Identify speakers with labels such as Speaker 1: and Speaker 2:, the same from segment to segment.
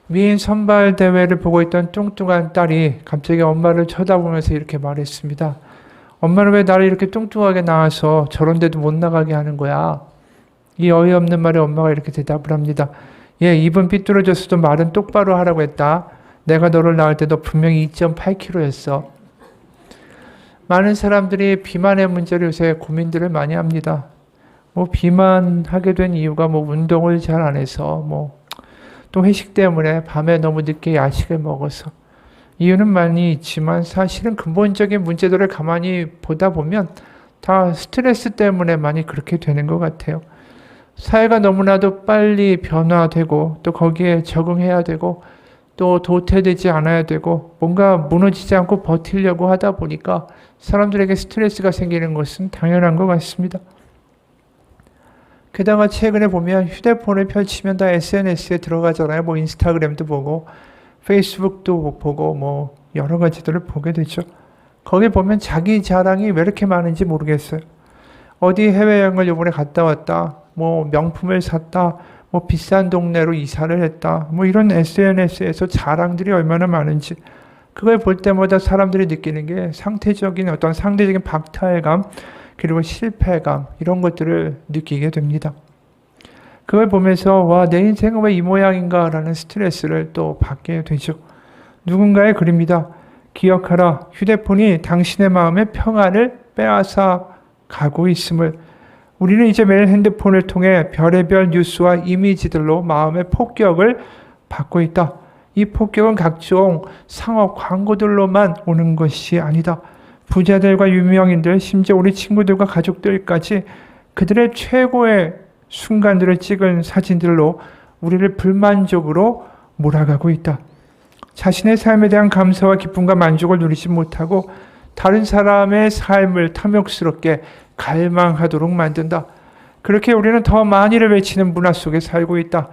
Speaker 1: 미인 선발 대회를 보고 있던 뚱뚱한 딸이 갑자기 엄마를 쳐다보면서 이렇게 말했습니다. 엄마는 왜 나를 이렇게 뚱뚱하게 낳아서 저런 데도 못 나가게 하는 거야? 이 어이없는 말에 엄마가 이렇게 대답을 합니다. 얘 입은 삐뚤어졌어도 말은 똑바로 하라고 했다. 내가 너를 낳을 때도 분명히 2.8kg였어. 많은 사람들이 비만의 문제로 요새 고민들을 많이 합니다. 비만하게 된 이유가 운동을 잘 안 해서 또 회식 때문에 밤에 너무 늦게 야식을 먹어서 이유는 많이 있지만 사실은 근본적인 문제들을 가만히 보다 보면 다 스트레스 때문에 많이 그렇게 되는 것 같아요. 사회가 너무나도 빨리 변화되고 또 거기에 적응해야 되고 또 도태되지 않아야 되고 뭔가 무너지지 않고 버티려고 하다 보니까 사람들에게 스트레스가 생기는 것은 당연한 것 같습니다. 게다가 최근에 보면 휴대폰을 펼치면 다 SNS에 들어가잖아요. 인스타그램도 보고 페이스북도 보고 여러 가지들을 보게 되죠. 거기 보면 자기 자랑이 왜 이렇게 많은지 모르겠어요. 어디 해외여행을 이번에 갔다 왔다. 명품을 샀다. 비싼 동네로 이사를 했다. 이런 SNS에서 자랑들이 얼마나 많은지 그걸 볼 때마다 사람들이 느끼는 게 상대적인 어떤 상대적인 박탈감 그리고 실패감 이런 것들을 느끼게 됩니다. 그걸 보면서 와, 내 인생은 왜 이 모양인가 라는 스트레스를 또 받게 되죠. 누군가의 글입니다. 기억하라. 휴대폰이 당신의 마음의 평안을 빼앗아 가고 있음을. 우리는 이제 매일 핸드폰을 통해 별의별 뉴스와 이미지들로 마음의 폭격을 받고 있다. 이 폭격은 각종 상업 광고들로만 오는 것이 아니다. 부자들과 유명인들, 심지어 우리 친구들과 가족들까지 그들의 최고의 순간들을 찍은 사진들로 우리를 불만족으로 몰아가고 있다. 자신의 삶에 대한 감사와 기쁨과 만족을 누리지 못하고 다른 사람의 삶을 탐욕스럽게 갈망하도록 만든다. 그렇게 우리는 더 많이를 외치는 문화 속에 살고 있다.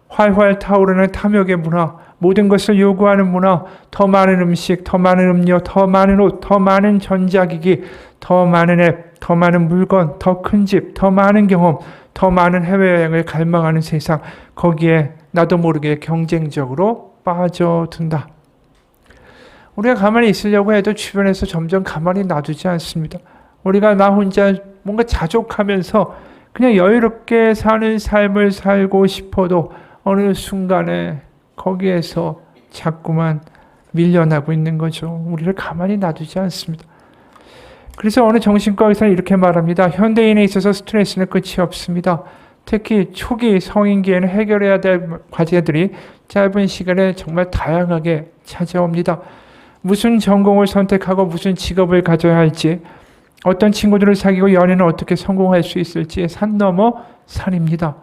Speaker 1: 활활 타오르는 탐욕의 문화, 모든 것을 요구하는 문화, 더 많은 음식, 더 많은 음료, 더 많은 옷, 더 많은 전자기기, 더 많은 앱, 더 많은 물건, 더 큰 집, 더 많은 경험, 더 많은 해외여행을 갈망하는 세상, 거기에 나도 모르게 경쟁적으로 빠져든다. 우리가 가만히 있으려고 해도 주변에서 점점 가만히 놔두지 않습니다. 우리가 나 혼자 뭔가 자족하면서 그냥 여유롭게 사는 삶을 살고 싶어도 어느 순간에 거기에서 자꾸만 밀려나고 있는 거죠. 우리를 가만히 놔두지 않습니다. 그래서 어느 정신과 의사는 이렇게 말합니다. 현대인에 있어서 스트레스는 끝이 없습니다. 특히 초기 성인기에는 해결해야 될 과제들이 짧은 시간에 정말 다양하게 찾아옵니다. 무슨 전공을 선택하고 무슨 직업을 가져야 할지, 어떤 친구들을 사귀고 연애는 어떻게 성공할 수 있을지 산 넘어 산입니다.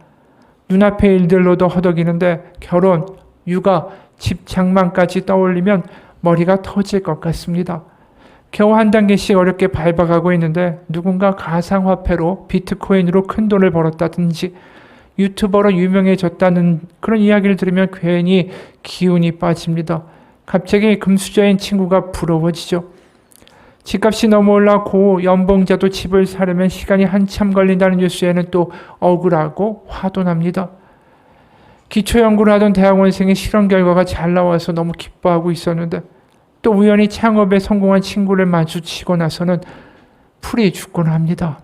Speaker 1: 눈앞의 일들로도 허덕이는데 결혼, 육아, 집 장만까지 떠올리면 머리가 터질 것 같습니다. 겨우 한 단계씩 어렵게 밟아가고 있는데 누군가 가상화폐로 비트코인으로 큰 돈을 벌었다든지 유튜버로 유명해졌다는 그런 이야기를 들으면 괜히 기운이 빠집니다. 갑자기 금수저인 친구가 부러워지죠. 집값이 너무 올라 고연봉자도 집을 사려면 시간이 한참 걸린다는 뉴스에는 또 억울하고 화도 납니다. 기초연구를 하던 대학원생의 실험 결과가 잘 나와서 너무 기뻐하고 있었는데 또 우연히 창업에 성공한 친구를 마주치고 나서는 풀이 죽곤 합니다.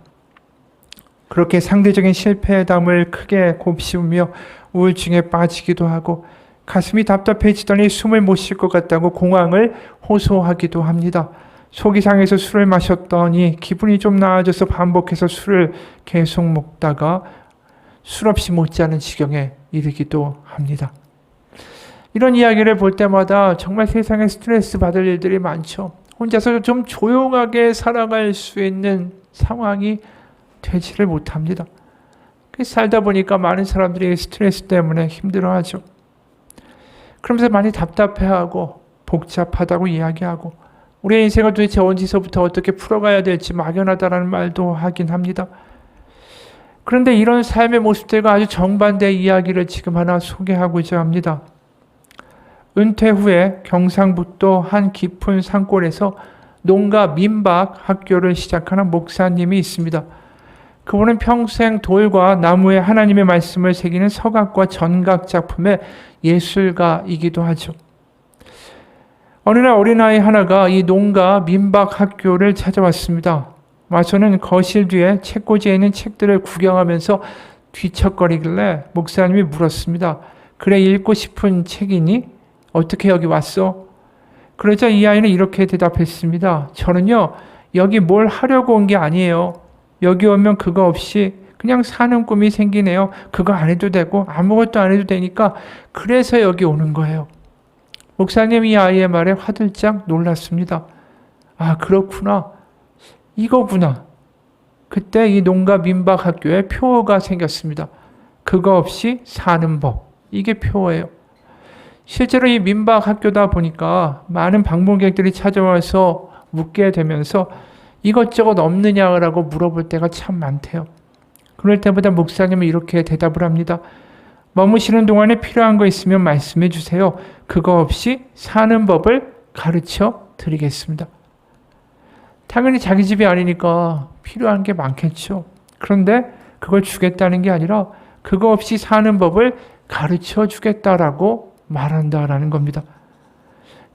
Speaker 1: 그렇게 상대적인 실패의 담을 크게 곱씹으며 우울증에 빠지기도 하고 가슴이 답답해지더니 숨을 못 쉴 것 같다고 공황을 호소하기도 합니다. 속이 상해서 술을 마셨더니 기분이 좀 나아져서 반복해서 술을 계속 먹다가 술 없이 못 자는 지경에 이르기도 합니다. 이런 이야기를 볼 때마다 정말 세상에 스트레스 받을 일들이 많죠. 혼자서 좀 조용하게 살아갈 수 있는 상황이 되지를 못합니다. 살다 보니까 많은 사람들이 스트레스 때문에 힘들어하죠. 그러면서 많이 답답해하고 복잡하다고 이야기하고 우리의 인생을 도대체 어디서부터 어떻게 풀어가야 될지 막연하다라는 말도 하긴 합니다. 그런데 이런 삶의 모습들과 아주 정반대의 이야기를 지금 하나 소개하고자 합니다. 은퇴 후에 경상북도 한 깊은 산골에서 농가 민박 학교를 시작하는 목사님이 있습니다. 그분은 평생 돌과 나무에 하나님의 말씀을 새기는 서각과 전각 작품의 예술가이기도 하죠. 어느 날 어린아이 하나가 이 농가 민박 학교를 찾아왔습니다. 와서는 거실 뒤에 책꽂이에 있는 책들을 구경하면서 뒤척거리길래 목사님이 물었습니다. 그래, 읽고 싶은 책이니? 어떻게 여기 왔어? 그러자 이 아이는 이렇게 대답했습니다. 저는요, 여기 뭘 하려고 온 게 아니에요. 여기 오면 그거 없이 그냥 사는 꿈이 생기네요. 그거 안 해도 되고 아무것도 안 해도 되니까 그래서 여기 오는 거예요. 목사님이 이 아이의 말에 화들짝 놀랐습니다. 아, 그렇구나. 이거구나. 그때 이 농가 민박학교에 표어가 생겼습니다. 그거 없이 사는 법. 이게 표어예요. 실제로 이 민박학교다 보니까 많은 방문객들이 찾아와서 묻게 되면서 이것저것 없느냐라고 물어볼 때가 참 많대요. 그럴 때마다 목사님은 이렇게 대답을 합니다. 머무시는 동안에 필요한 거 있으면 말씀해 주세요. 그거 없이 사는 법을 가르쳐 드리겠습니다. 당연히 자기 집이 아니니까 필요한 게 많겠죠. 그런데 그걸 주겠다는 게 아니라 그거 없이 사는 법을 가르쳐 주겠다라고 말한다라는 겁니다.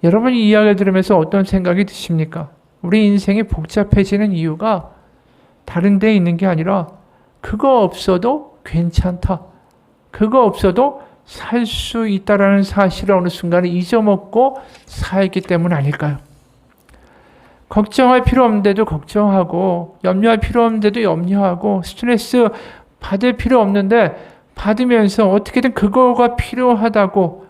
Speaker 1: 여러분, 이 이야기를 들으면서 어떤 생각이 드십니까? 우리 인생이 복잡해지는 이유가 다른 데 있는 게 아니라 그거 없어도 괜찮다. 그거 없어도 살 수 있다라는 사실을 어느 순간에 잊어먹고 살기 때문 아닐까요? 걱정할 필요 없는데도 걱정하고 염려할 필요 없는데도 염려하고 스트레스 받을 필요 없는데 받으면서 어떻게든 그거가 필요하다고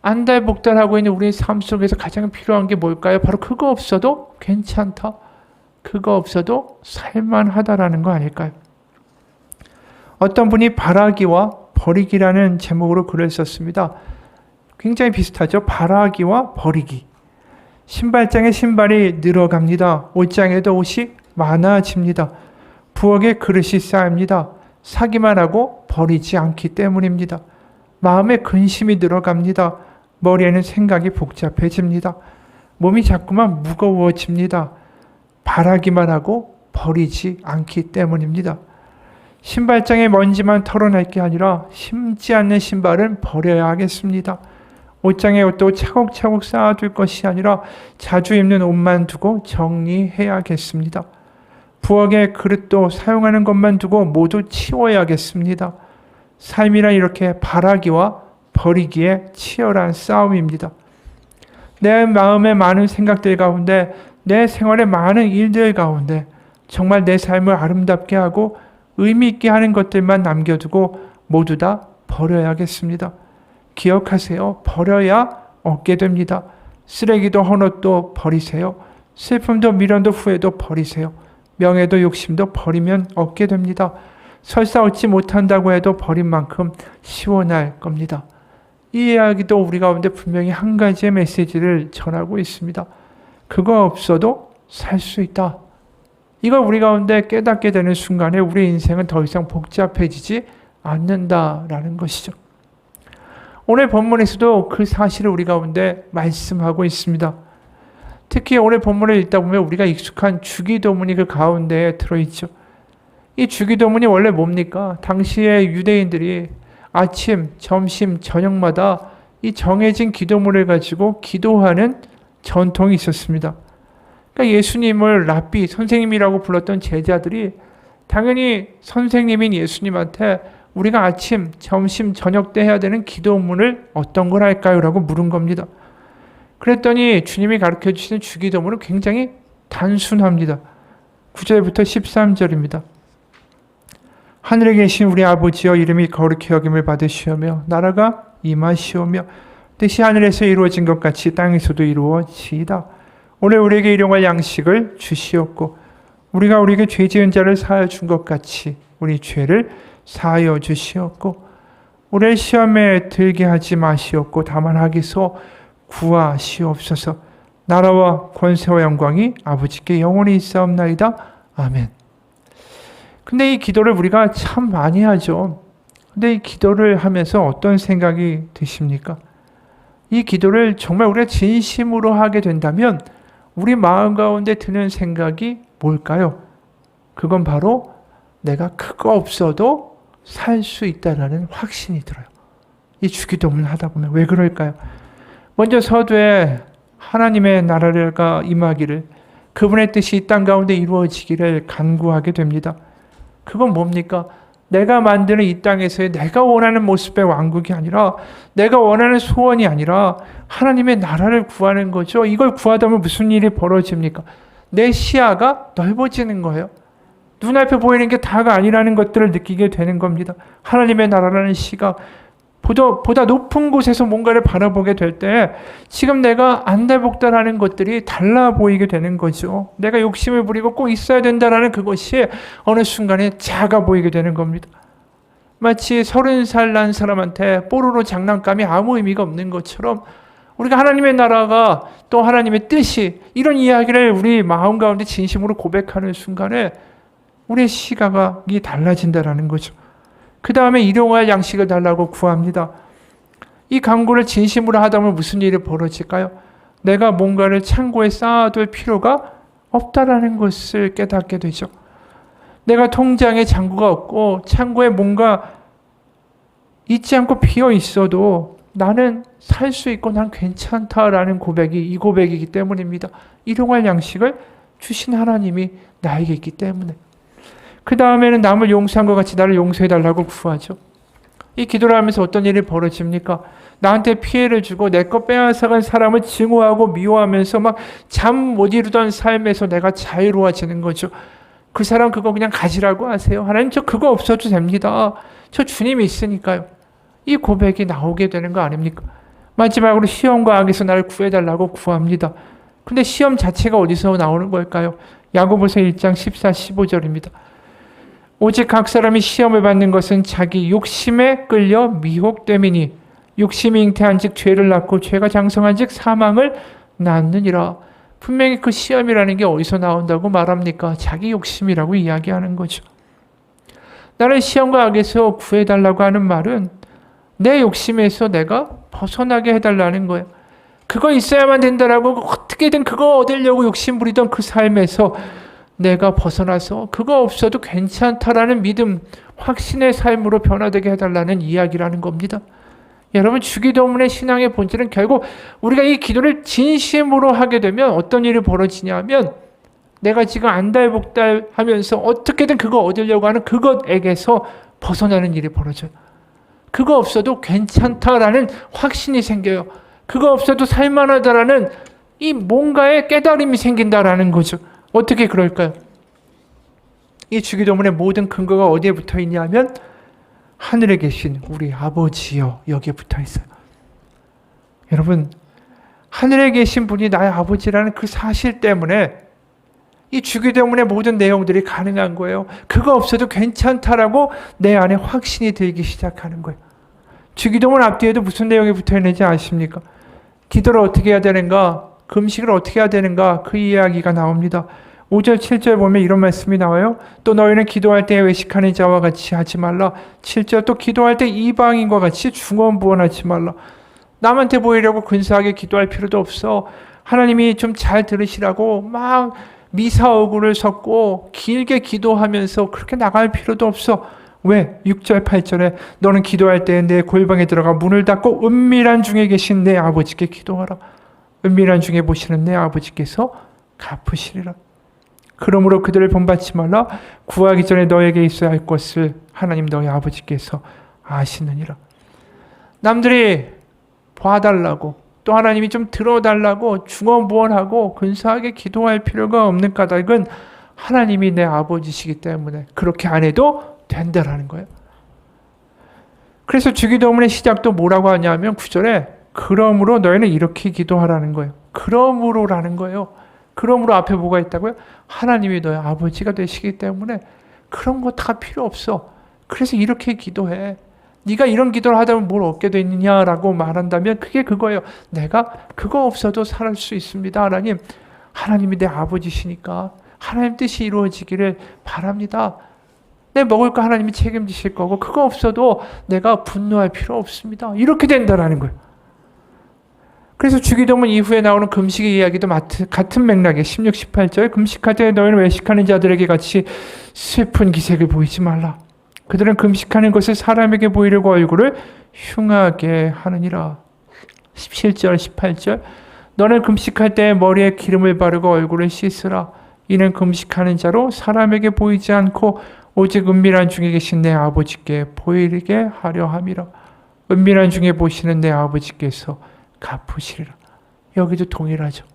Speaker 1: 안달복달하고 있는 우리의 삶 속에서 가장 필요한 게 뭘까요? 바로 그거 없어도 괜찮다. 그거 없어도 살만하다라는 거 아닐까요? 어떤 분이 바라기와 버리기라는 제목으로 글을 썼습니다. 굉장히 비슷하죠? 바라기와 버리기. 신발장에 신발이 늘어갑니다. 옷장에도 옷이 많아집니다. 부엌에 그릇이 쌓입니다. 사기만 하고 버리지 않기 때문입니다. 마음에 근심이 늘어갑니다. 머리에는 생각이 복잡해집니다. 몸이 자꾸만 무거워집니다. 바라기만 하고 버리지 않기 때문입니다. 신발장에 먼지만 털어낼 게 아니라 심지 않는 신발은 버려야 하겠습니다. 옷장에 옷도 차곡차곡 쌓아둘 것이 아니라 자주 입는 옷만 두고 정리해야겠습니다. 부엌에 그릇도 사용하는 것만 두고 모두 치워야겠습니다. 삶이란 이렇게 바라기와 버리기의 치열한 싸움입니다. 내 마음의 많은 생각들 가운데, 내 생활의 많은 일들 가운데 정말 내 삶을 아름답게 하고 의미 있게 하는 것들만 남겨두고 모두 다 버려야겠습니다. 기억하세요. 버려야 얻게 됩니다. 쓰레기도 헌옷도 버리세요. 슬픔도 미련도 후회도 버리세요. 명예도 욕심도 버리면 얻게 됩니다. 설사 얻지 못한다고 해도 버린 만큼 시원할 겁니다. 이 이야기도 우리 가운데 분명히 한 가지의 메시지를 전하고 있습니다. 그거 없어도 살 수 있다. 이걸 우리 가운데 깨닫게 되는 순간에 우리 인생은 더 이상 복잡해지지 않는다라는 것이죠. 오늘 본문에서도 그 사실을 우리 가운데 말씀하고 있습니다. 특히 오늘 본문을 읽다 보면 우리가 익숙한 주기도문이 그 가운데에 들어있죠. 이 주기도문이 원래 뭡니까? 당시의 유대인들이 아침, 점심, 저녁마다 이 정해진 기도문을 가지고 기도하는 전통이 있었습니다. 그러니까 예수님을 랍비, 선생님이라고 불렀던 제자들이 당연히 선생님인 예수님한테 우리가 아침, 점심, 저녁 때 해야 되는 기도문을 어떤 걸 할까요? 라고 물은 겁니다. 그랬더니 주님이 가르쳐 주시는 주기도문은 굉장히 단순합니다. 9절부터 13절입니다. 하늘에 계신 우리 아버지여, 이름이 거룩히 여김을 받으시오며 나라가 임하시오며 뜻이 하늘에서 이루어진 것 같이 땅에서도 이루어지이다. 오늘 우리에게 일용할 양식을 주시옵고 우리가 우리에게 죄 지은 자를 사하여 준 것 같이 우리 죄를 사하여 주시옵고 우리를 시험에 들게 하지 마시옵고 다만 악에서 구하시옵소서. 나라와 권세와 영광이 아버지께 영원히 있사옵나이다. 아멘. 근데 이 기도를 우리가 참 많이 하죠. 근데 이 기도를 하면서 어떤 생각이 드십니까? 이 기도를 정말 우리가 진심으로 하게 된다면 우리 마음 가운데 드는 생각이 뭘까요? 그건 바로 내가 그거 없어도 살 수 있다라는 확신이 들어요. 이 주기도문을 하다 보면. 왜 그럴까요? 먼저 서두에 하나님의 나라가 임하기를, 그분의 뜻이 이 땅 가운데 이루어지기를 간구하게 됩니다. 그건 뭡니까? 내가 만드는 이 땅에서의 내가 원하는 모습의 왕국이 아니라, 내가 원하는 소원이 아니라 하나님의 나라를 구하는 거죠. 이걸 구하다 보면 무슨 일이 벌어집니까? 내 시야가 넓어지는 거예요. 눈앞에 보이는 게 다가 아니라는 것들을 느끼게 되는 겁니다. 하나님의 나라라는 시각, 보다 높은 곳에서 뭔가를 바라보게 될 때 지금 내가 안달복달하는 것들이 달라 보이게 되는 거죠. 내가 욕심을 부리고 꼭 있어야 된다라는 그것이 어느 순간에 작아 보이게 되는 겁니다. 마치 30살 난 사람한테 뽀로로 장난감이 아무 의미가 없는 것처럼 우리가 하나님의 나라가 또 하나님의 뜻이, 이런 이야기를 우리 마음 가운데 진심으로 고백하는 순간에 우리의 시각이 달라진다라는 거죠. 그 다음에 일용할 양식을 달라고 구합니다. 이 간구를 진심으로 하다 보면 무슨 일이 벌어질까요? 내가 뭔가를 창고에 쌓아둘 필요가 없다라는 것을 깨닫게 되죠. 내가 통장에 잔고가 없고 창고에 뭔가 있지 않고 비어 있어도 나는 살 수 있고 난 괜찮다라는 고백이 이 고백이기 때문입니다. 일용할 양식을 주신 하나님이 나에게 있기 때문에. 그 다음에는 남을 용서한 것 같이 나를 용서해달라고 구하죠. 이 기도를 하면서 어떤 일이 벌어집니까? 나한테 피해를 주고 내 것 빼앗아간 사람을 증오하고 미워하면서 막 잠 못 이루던 삶에서 내가 자유로워지는 거죠. 그 사람 그거 그냥 가지라고 하세요. 하나님 저 그거 없어도 됩니다. 저 주님이 있으니까요. 이 고백이 나오게 되는 거 아닙니까? 마지막으로 시험과 악에서 나를 구해달라고 구합니다. 근데 시험 자체가 어디서 나오는 걸까요? 야고보서 1장 14, 15절입니다. 오직 각 사람이 시험을 받는 것은 자기 욕심에 끌려 미혹됨이니 욕심이 잉태한즉 죄를 낳고 죄가 장성한즉 사망을 낳느니라. 분명히 그 시험이라는 게 어디서 나온다고 말합니까? 자기 욕심이라고 이야기하는 거죠. 나를 시험과 악에서 구해달라고 하는 말은 내 욕심에서 내가 벗어나게 해달라는 거예요. 그거 있어야만 된다라고 어떻게든 그거 얻으려고 욕심 부리던 그 삶에서 내가 벗어나서 그거 없어도 괜찮다라는 믿음, 확신의 삶으로 변화되게 해달라는 이야기라는 겁니다. 여러분, 주기도문의 신앙의 본질은 결국 우리가 이 기도를 진심으로 하게 되면 어떤 일이 벌어지냐면 내가 지금 안달복달 하면서 어떻게든 그거 얻으려고 하는 그것에게서 벗어나는 일이 벌어져요. 그거 없어도 괜찮다라는 확신이 생겨요. 그거 없어도 살만하다라는 이 뭔가의 깨달음이 생긴다라는 거죠. 어떻게 그럴까요? 이 주기도문의 모든 근거가 어디에 붙어 있냐면 하늘에 계신 우리 아버지여, 여기에 붙어 있어요. 여러분, 하늘에 계신 분이 나의 아버지라는 그 사실 때문에 이 주기도문의 모든 내용들이 가능한 거예요. 그거 없어도 괜찮다라고 내 안에 확신이 들기 시작하는 거예요. 주기도문 앞뒤에도 무슨 내용이 붙어 있는지 아십니까? 기도를 어떻게 해야 되는가? 금식을 어떻게 해야 되는가? 그 이야기가 나옵니다. 5절, 7절 보면 이런 말씀이 나와요. 또 너희는 기도할 때 외식하는 자와 같이 하지 말라. 7절 또 기도할 때 이방인과 같이 중언부언하지 말라. 남한테 보이려고 근사하게 기도할 필요도 없어. 하나님이 좀 잘 들으시라고 막 미사오구를 섞고 길게 기도하면서 그렇게 나갈 필요도 없어. 왜? 6절, 8절에 너는 기도할 때 내 골방에 들어가 문을 닫고 은밀한 중에 계신 내 아버지께 기도하라. 은밀한 중에 보시는 내 아버지께서 갚으시리라. 그러므로 그들을 본받지 말라. 구하기 전에 너에게 있어야 할 것을 하나님 너희 아버지께서 아시느니라. 남들이 봐달라고 또 하나님이 좀 들어달라고 중언부언하고 근사하게 기도할 필요가 없는 까닭은 하나님이 내 아버지시기 때문에 그렇게 안 해도 된다라는 거예요. 그래서 주기도문의 시작도 뭐라고 하냐면 9절에 그러므로 너희는 이렇게 기도하라는 거예요. 그러므로라는 거예요. 그러므로 앞에 뭐가 있다고요? 하나님이 너의 아버지가 되시기 때문에 그런 거 다 필요 없어. 그래서 이렇게 기도해. 네가 이런 기도를 하다 보면 뭘 얻게 되느냐라고 말한다면 그게 그거예요. 내가 그거 없어도 살 수 있습니다. 하나님이 내 아버지시니까 하나님 뜻이 이루어지기를 바랍니다. 내 먹을 거 하나님이 책임지실 거고 그거 없어도 내가 분노할 필요 없습니다. 이렇게 된다라는 거예요. 그래서 주기도문 이후에 나오는 금식의 이야기도 같은 맥락에 16, 18절 금식할 때 너희는 외식하는 자들에게 같이 슬픈 기색을 보이지 말라. 그들은 금식하는 것을 사람에게 보이려고 얼굴을 흉하게 하느니라. 17절, 18절 너는 금식할 때 머리에 기름을 바르고 얼굴을 씻으라. 이는 금식하는 자로 사람에게 보이지 않고 오직 은밀한 중에 계신 내 아버지께 보이게 하려 함이라. 은밀한 중에 보시는 내 아버지께서 갚으시리라. 여기도 동일하죠.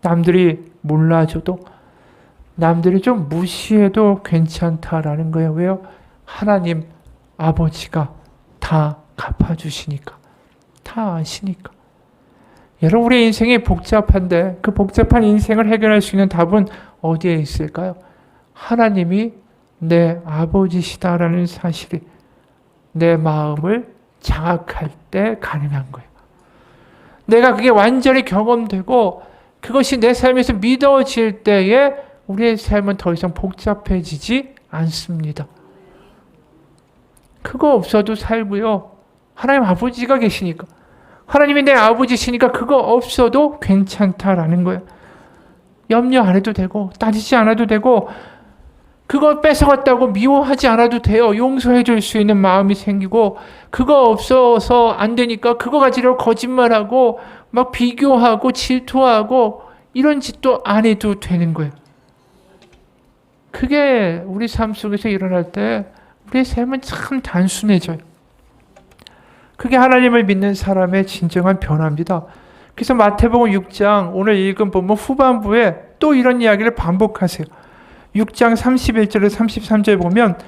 Speaker 1: 남들이 몰라줘도 남들이 좀 무시해도 괜찮다라는 거예요. 왜요? 하나님 아버지가 다 갚아주시니까. 다 아시니까. 여러분 우리 인생이 복잡한데 그 복잡한 인생을 해결할 수 있는 답은 어디에 있을까요? 하나님이 내 아버지시다라는 사실이 내 마음을 장악할 때 가능한 거예요. 내가 그게 완전히 경험되고 그것이 내 삶에서 믿어질 때에 우리의 삶은 더 이상 복잡해지지 않습니다. 그거 없어도 살고요. 하나님 아버지가 계시니까. 하나님이 내 아버지시니까 그거 없어도 괜찮다라는 거예요. 염려 안 해도 되고 따지지 않아도 되고 그거 뺏어갔다고 미워하지 않아도 돼요. 용서해 줄 수 있는 마음이 생기고 그거 없어서 안 되니까 그거 가지려고 거짓말하고 막 비교하고 질투하고 이런 짓도 안 해도 되는 거예요. 그게 우리 삶 속에서 일어날 때 우리의 삶은 참 단순해져요. 그게 하나님을 믿는 사람의 진정한 변화입니다. 그래서 마태복음 6장 오늘 읽은 본문 후반부에 또 이런 이야기를 반복하세요. 6장 31절에서 33절에 보면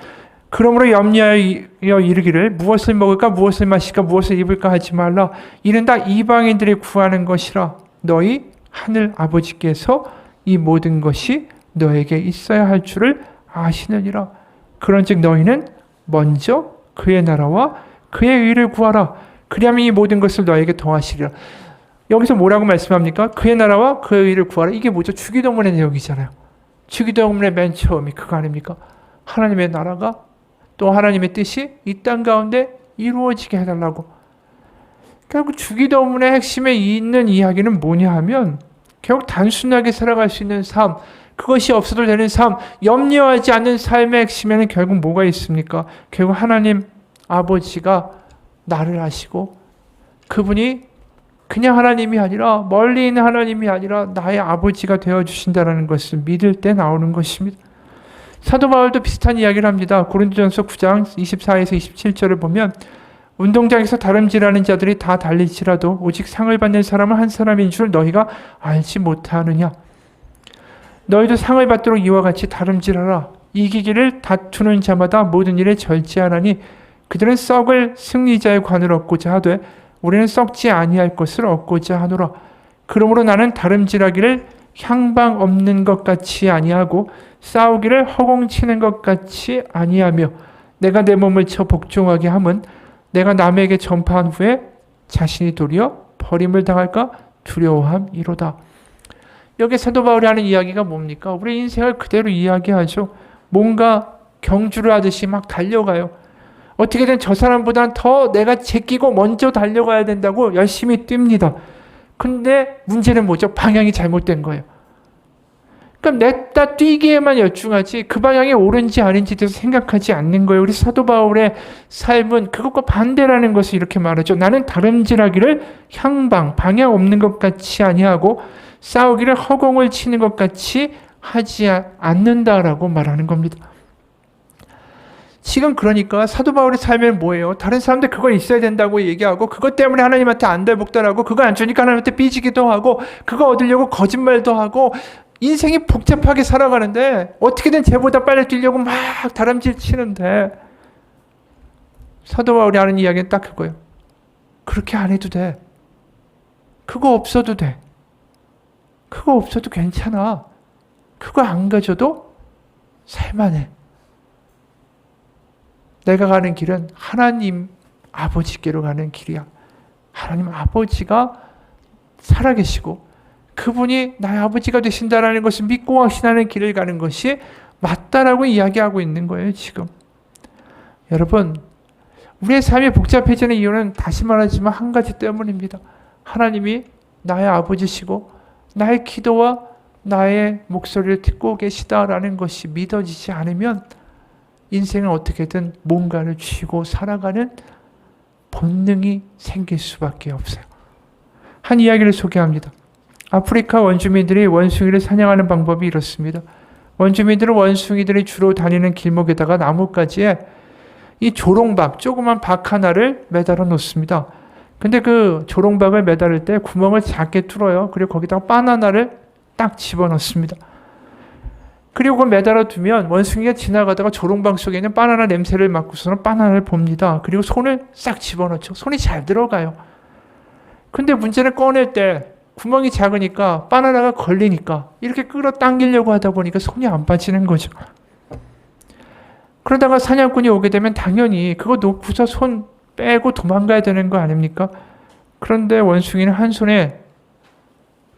Speaker 1: 그러므로 염려하여 이르기를 무엇을 먹을까 무엇을 마실까 무엇을 입을까 하지 말라. 이는 다 이방인들이 구하는 것이라. 너희 하늘 아버지께서 이 모든 것이 너에게 있어야 할 줄을 아시느니라. 그런즉 너희는 먼저 그의 나라와 그의 의를 구하라. 그리하면 이 모든 것을 너에게 더하시리라. 여기서 뭐라고 말씀합니까? 그의 나라와 그의 의를 구하라. 이게 뭐죠? 주기도문의 내용이잖아요. 주기도문의 맨 처음이 그거 아닙니까? 하나님의 나라가 또 하나님의 뜻이 이 땅 가운데 이루어지게 해달라고. 결국 주기도문의 핵심에 있는 이야기는 뭐냐 하면 결국 단순하게 살아갈 수 있는 삶, 그것이 없어도 되는 삶, 염려하지 않는 삶의 핵심에는 결국 뭐가 있습니까? 결국 하나님 아버지가 나를 아시고 그분이 그냥 하나님이 아니라 멀리 있는 하나님이 아니라 나의 아버지가 되어주신다는 것을 믿을 때 나오는 것입니다. 사도 바울도 비슷한 이야기를 합니다. 고린도전서 9장 24에서 27절을 보면 운동장에서 다름질하는 자들이 다 달릴지라도 오직 상을 받는 사람은 한 사람인 줄 너희가 알지 못하느냐. 너희도 상을 받도록 이와 같이 다름질하라. 이기기를 다투는 자마다 모든 일에 절제하라니 그들은 썩을 승리자의 관을 얻고자 하되 우리는 썩지 아니할 것을 얻고자 하노라. 그러므로 나는 다름질하기를 향방 없는 것 같이 아니하고 싸우기를 허공치는 것 같이 아니하며 내가 내 몸을 쳐 복종하게 함은 내가 남에게 전파한 후에 자신이 도리어 버림을 당할까 두려워함이로다. 여기 사도 바울이 하는 이야기가 뭡니까? 우리 인생을 그대로 이야기하죠. 뭔가 경주를 하듯이 막 달려가요. 어떻게든 저 사람보단 더 내가 제끼고 먼저 달려가야 된다고 열심히 뜁니다. 근데 문제는 뭐죠? 방향이 잘못된 거예요. 그럼 냈다 뛰기에만 열중하지 그 방향이 옳은지 아닌지 대해서 생각하지 않는 거예요. 우리 사도 바울의 삶은 그것과 반대라는 것을 이렇게 말하죠. 나는 다름질하기를 향방, 방향 없는 것 같이 아니하고 싸우기를 허공을 치는 것 같이 하지 않는다라고 말하는 겁니다. 지금 그러니까 사도 바울의 삶은 뭐예요? 다른 사람들 그거 있어야 된다고 얘기하고 그것 때문에 하나님한테 안달복달하고 그거 안 주니까 하나님한테 삐지기도 하고 그거 얻으려고 거짓말도 하고 인생이 복잡하게 살아가는데 어떻게든 쟤보다 빨리 뛰려고 막 다람쥐 치는데 사도 바울이 하는 이야기는 딱 그거예요. 그렇게 안 해도 돼. 그거 없어도 돼. 그거 없어도 괜찮아. 그거 안 가져도 살만해. 내가 가는 길은 하나님 아버지께로 가는 길이야. 하나님 아버지가 살아계시고 그분이 나의 아버지가 되신다라는 것을 믿고 확신하는 길을 가는 것이 맞다라고 이야기하고 있는 거예요, 지금. 여러분, 우리의 삶이 복잡해지는 이유는 다시 말하지만 한 가지 때문입니다. 하나님이 나의 아버지시고 나의 기도와 나의 목소리를 듣고 계시다라는 것이 믿어지지 않으면 인생은 어떻게든 뭔가를 쥐고 살아가는 본능이 생길 수밖에 없어요. 한 이야기를 소개합니다. 아프리카 원주민들이 원숭이를 사냥하는 방법이 이렇습니다. 원주민들은 원숭이들이 주로 다니는 길목에다가 나뭇가지에 이 조롱박, 조그만 박 하나를 매달아 놓습니다. 근데 그 조롱박을 매달을 때 구멍을 작게 뚫어요. 그리고 거기다가 바나나를 딱 집어넣습니다. 그리고 그걸 매달아 두면 원숭이가 지나가다가 조롱박 속에 있는 바나나 냄새를 맡고서는 바나나를 봅니다. 그리고 손을 싹 집어넣죠. 손이 잘 들어가요. 근데 문제는 꺼낼 때 구멍이 작으니까 바나나가 걸리니까 이렇게 끌어당기려고 하다 보니까 손이 안 빠지는 거죠. 그러다가 사냥꾼이 오게 되면 당연히 그거 놓고서 손 빼고 도망가야 되는 거 아닙니까? 그런데 원숭이는 한 손에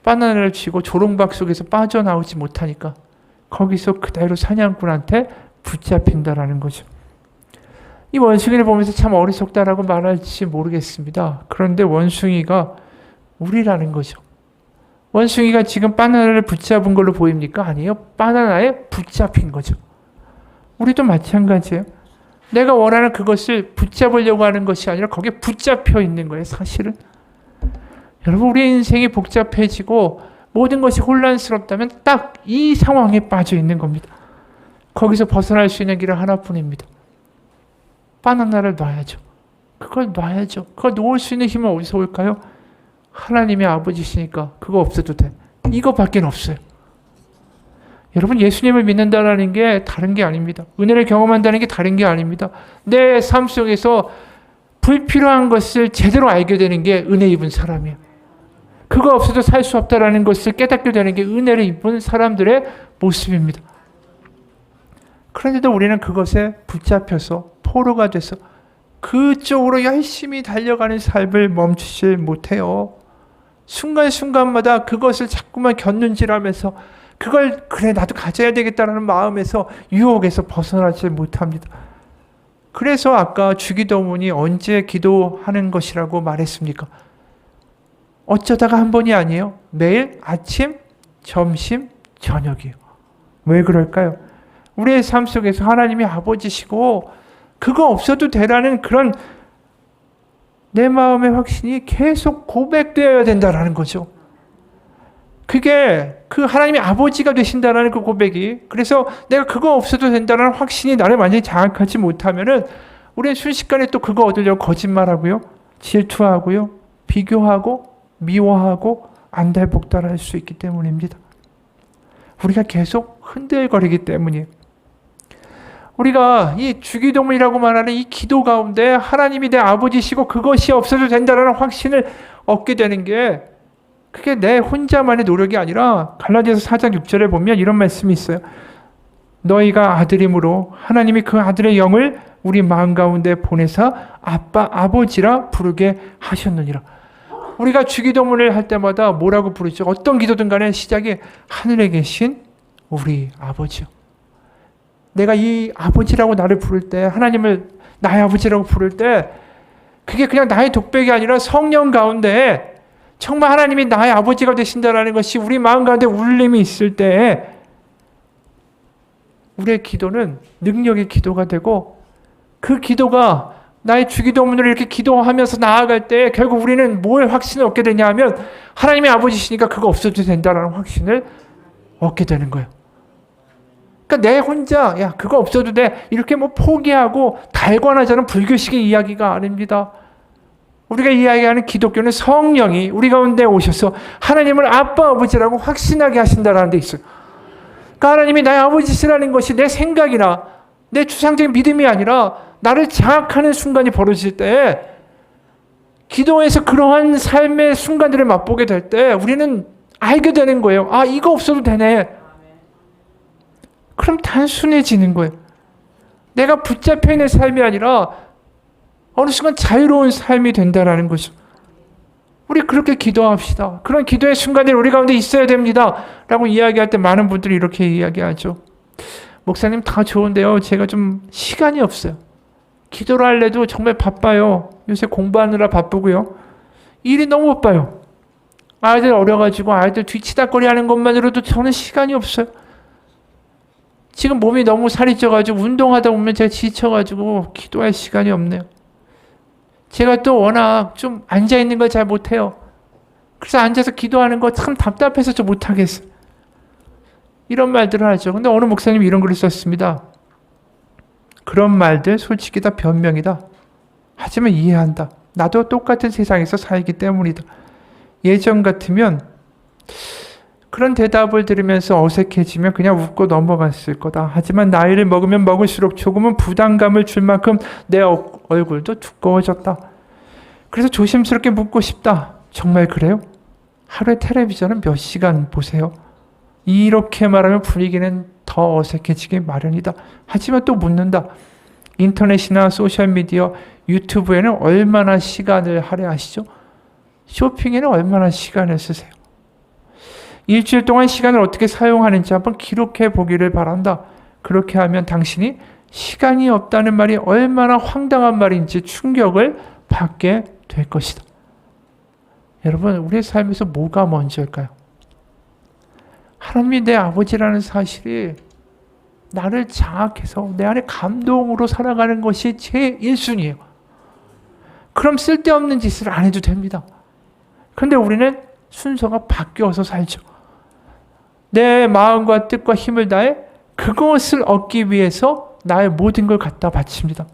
Speaker 1: 바나나를 쥐고 조롱박 속에서 빠져나오지 못하니까 거기서 그대로 사냥꾼한테 붙잡힌다라는 거죠. 이 원숭이를 보면서 참 어리석다라고 말할지 모르겠습니다. 그런데 원숭이가 우리라는 거죠. 원숭이가 지금 바나나를 붙잡은 걸로 보입니까? 아니에요. 바나나에 붙잡힌 거죠. 우리도 마찬가지예요. 내가 원하는 그것을 붙잡으려고 하는 것이 아니라 거기에 붙잡혀 있는 거예요, 사실은. 여러분, 우리 인생이 복잡해지고 모든 것이 혼란스럽다면 딱 이 상황에 빠져 있는 겁니다. 거기서 벗어날 수 있는 길은 하나뿐입니다. 바나나를 놔야죠. 그걸 놔야죠. 그걸 놓을 수 있는 힘은 어디서 올까요? 하나님의 아버지시니까 그거 없어도 돼. 이거밖에 없어요. 여러분, 예수님을 믿는다는 게 다른 게 아닙니다. 은혜를 경험한다는 게 다른 게 아닙니다. 내 삶 속에서 불필요한 것을 제대로 알게 되는 게 은혜 입은 사람이에요. 그거 없어도 살 수 없다는 것을 깨닫게 되는 게 은혜를 입은 사람들의 모습입니다. 그런데도 우리는 그것에 붙잡혀서 포로가 돼서 그쪽으로 열심히 달려가는 삶을 멈추지 못해요. 순간순간마다 그것을 자꾸만 곁눈질하면서 그걸 그래 나도 가져야 되겠다는 마음에서 유혹에서 벗어나지 못합니다. 그래서 아까 주기도문이 언제 기도하는 것이라고 말했습니까? 어쩌다가 한 번이 아니에요. 매일 아침, 점심, 저녁이에요. 왜 그럴까요? 우리의 삶 속에서 하나님이 아버지시고 그거 없어도 되라는 그런 내 마음의 확신이 계속 고백되어야 된다는 거죠. 그게 그 하나님이 아버지가 되신다는 그 고백이, 그래서 내가 그거 없어도 된다는 확신이 나를 완전히 장악하지 못하면은 우리는 순식간에 또 그거 얻으려고 거짓말하고요, 질투하고요, 비교하고 미워하고 안달복달할 수 있기 때문입니다. 우리가 계속 흔들거리기 때문이에요. 우리가 이 주기도문이라고 말하는 이 기도 가운데 하나님이 내 아버지시고 그것이 없어도 된다는 확신을 얻게 되는 게, 그게 내 혼자만의 노력이 아니라 갈라디아서 4장 6절에 보면 이런 말씀이 있어요. 너희가 아들임으로 하나님이 그 아들의 영을 우리 마음 가운데 보내사 아빠, 아버지라 부르게 하셨느니라. 우리가 주기도문을 할 때마다 뭐라고 부르죠? 어떤 기도든 간에 시작이 하늘에 계신 우리 아버지요. 내가 이 아버지라고 나를 부를 때, 하나님을 나의 아버지라고 부를 때, 그게 그냥 나의 독백이 아니라 성령 가운데 정말 하나님이 나의 아버지가 되신다는 것이 우리 마음 가운데 울림이 있을 때 우리의 기도는 능력의 기도가 되고, 그 기도가 나의 주기도문을 이렇게 기도하면서 나아갈 때 결국 우리는 뭘 확신을 얻게 되냐 하면 하나님이 아버지시니까 그거 없어도 된다는 확신을 얻게 되는 거예요. 그러니까 내 혼자 야 그거 없어도 돼 이렇게 뭐 포기하고 달관하자는 불교식의 이야기가 아닙니다. 우리가 이야기하는 기독교는 성령이 우리 가운데 오셔서 하나님을 아빠 아버지라고 확신하게 하신다는 데 있어요. 그러니까 하나님이 나의 아버지시라는 것이 내 생각이나 내 추상적인 믿음이 아니라 나를 장악하는 순간이 벌어질 때, 기도에서 그러한 삶의 순간들을 맛보게 될 때 우리는 알게 되는 거예요. 아, 이거 없어도 되네. 그럼 단순해지는 거예요. 내가 붙잡혀 있는 삶이 아니라 어느 순간 자유로운 삶이 된다는 거죠. 우리 그렇게 기도합시다. 그런 기도의 순간들이 우리 가운데 있어야 됩니다. 라고 이야기할 때 많은 분들이 이렇게 이야기하죠. 목사님 다 좋은데요. 제가 좀 시간이 없어요. 기도를 할래도 정말 바빠요. 요새 공부하느라 바쁘고요. 일이 너무 바빠요. 아이들 어려가지고 아이들 뒤치다거리 하는 것만으로도 저는 시간이 없어요. 지금 몸이 너무 살이 쪄가지고 운동하다 보면 제가 지쳐가지고 기도할 시간이 없네요. 제가 또 워낙 좀 앉아있는 걸 잘 못해요. 그래서 앉아서 기도하는 거 참 답답해서 좀 못하겠어요. 이런 말들을 하죠. 근데 어느 목사님이 이런 글을 썼습니다. 그런 말들 솔직히 다 변명이다. 하지만 이해한다. 나도 똑같은 세상에서 살기 때문이다. 예전 같으면 그런 대답을 들으면서 어색해지면 그냥 웃고 넘어갔을 거다. 하지만 나이를 먹으면 먹을수록 조금은 부담감을 줄 만큼 내 얼굴도 두꺼워졌다. 그래서 조심스럽게 묻고 싶다. 정말 그래요? 하루에 텔레비전은 몇 시간 보세요? 이렇게 말하면 분위기는 더 어색해지기 마련이다. 하지만 또 묻는다. 인터넷이나 소셜미디어, 유튜브에는 얼마나 시간을 할애하시죠? 쇼핑에는 얼마나 시간을 쓰세요? 일주일 동안 시간을 어떻게 사용하는지 한번 기록해 보기를 바란다. 그렇게 하면 당신이 시간이 없다는 말이 얼마나 황당한 말인지 충격을 받게 될 것이다. 여러분, 우리의 삶에서 뭐가 먼저일까요? 하나님이 내 아버지라는 사실이 나를 장악해서 내 안에 감동으로 살아가는 것이 제 1순위예요. 그럼 쓸데없는 짓을 안 해도 됩니다. 그런데 우리는 순서가 바뀌어서 살죠. 내 마음과 뜻과 힘을 다해 그것을 얻기 위해서 나의 모든 걸 갖다 바칩니다.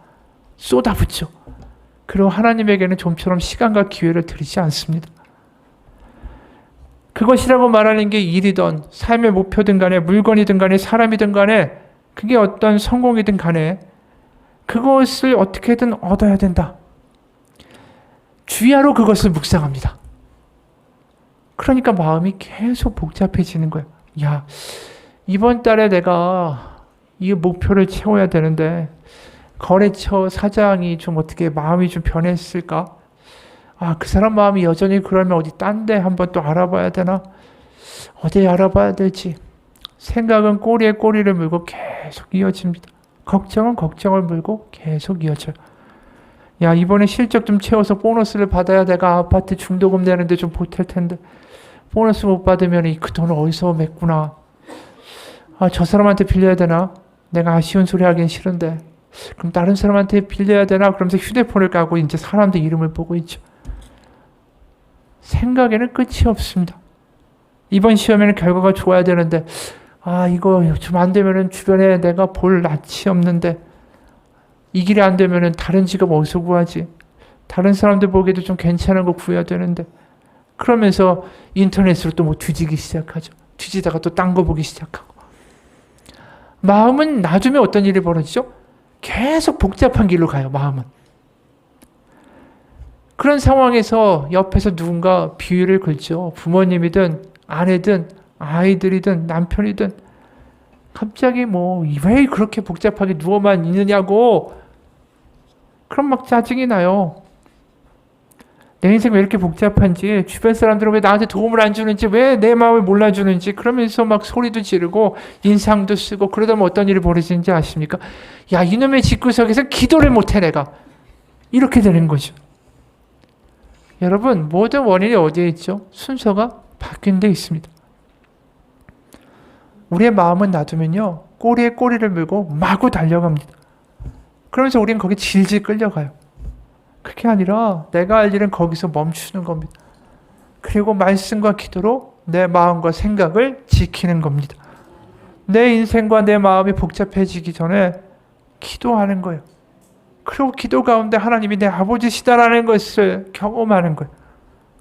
Speaker 1: 쏟아붓죠. 그리고 하나님에게는 좀처럼 시간과 기회를 드리지 않습니다. 그것이라고 말하는 게 일이든 삶의 목표든 간에 물건이든 간에 사람이든 간에 그게 어떤 성공이든 간에 그것을 어떻게든 얻어야 된다. 주야로 그것을 묵상합니다. 그러니까 마음이 계속 복잡해지는 거예요. 야, 이번 달에 내가 이 목표를 채워야 되는데 거래처 사장이 좀 어떻게 마음이 좀 변했을까? 아, 그 사람 마음이 여전히 그러면 어디 딴 데 한번 또 알아봐야 되나? 어디 알아봐야 될지. 생각은 꼬리에 꼬리를 물고 계속 이어집니다. 걱정은 걱정을 물고 계속 이어져요. 야, 이번에 실적 좀 채워서 보너스를 받아야 내가 아파트 중도금 내는데 좀 보탤 텐데 보너스 못 받으면 그 돈을 어디서 맺구나. 아, 저 사람한테 빌려야 되나? 내가 아쉬운 소리 하긴 싫은데 그럼 다른 사람한테 빌려야 되나? 그러면서 휴대폰을 까고 이제 사람들 이름을 보고 있죠. 생각에는 끝이 없습니다. 이번 시험에는 결과가 좋아야 되는데 아, 이거 좀 안 되면은 주변에 내가 볼 낯이 없는데 이 길이 안 되면은 다른 직업 어디서 구하지? 다른 사람들 보기에도 좀 괜찮은 거 구해야 되는데 그러면서 인터넷으로 또 뭐 뒤지기 시작하죠. 뒤지다가 또 딴 거 보기 시작하고 마음은 놔두면 어떤 일이 벌어지죠? 계속 복잡한 길로 가요. 마음은. 그런 상황에서 옆에서 누군가 비유를 걸죠. 부모님이든 아내든 아이들이든 남편이든 갑자기 뭐 왜 그렇게 복잡하게 누워만 있느냐고 그럼 막 짜증이 나요. 내 인생 왜 이렇게 복잡한지 주변 사람들은 왜 나한테 도움을 안 주는지 왜 내 마음을 몰라주는지 그러면서 막 소리도 지르고 인상도 쓰고 그러다 보면 어떤 일이 벌어지는지 아십니까? 야, 이놈의 집구석에서 기도를 못해 내가. 이렇게 되는 거죠. 여러분, 모든 원인이 어디에 있죠? 순서가 바뀐 데 있습니다. 우리의 마음은 놔두면요 꼬리에 꼬리를 물고 마구 달려갑니다. 그러면서 우리는 거기 질질 끌려가요. 그게 아니라 내가 할 일은 거기서 멈추는 겁니다. 그리고 말씀과 기도로 내 마음과 생각을 지키는 겁니다. 내 인생과 내 마음이 복잡해지기 전에 기도하는 거예요. 그리고 기도 가운데 하나님이 내 아버지시다라는 것을 경험하는 거예요.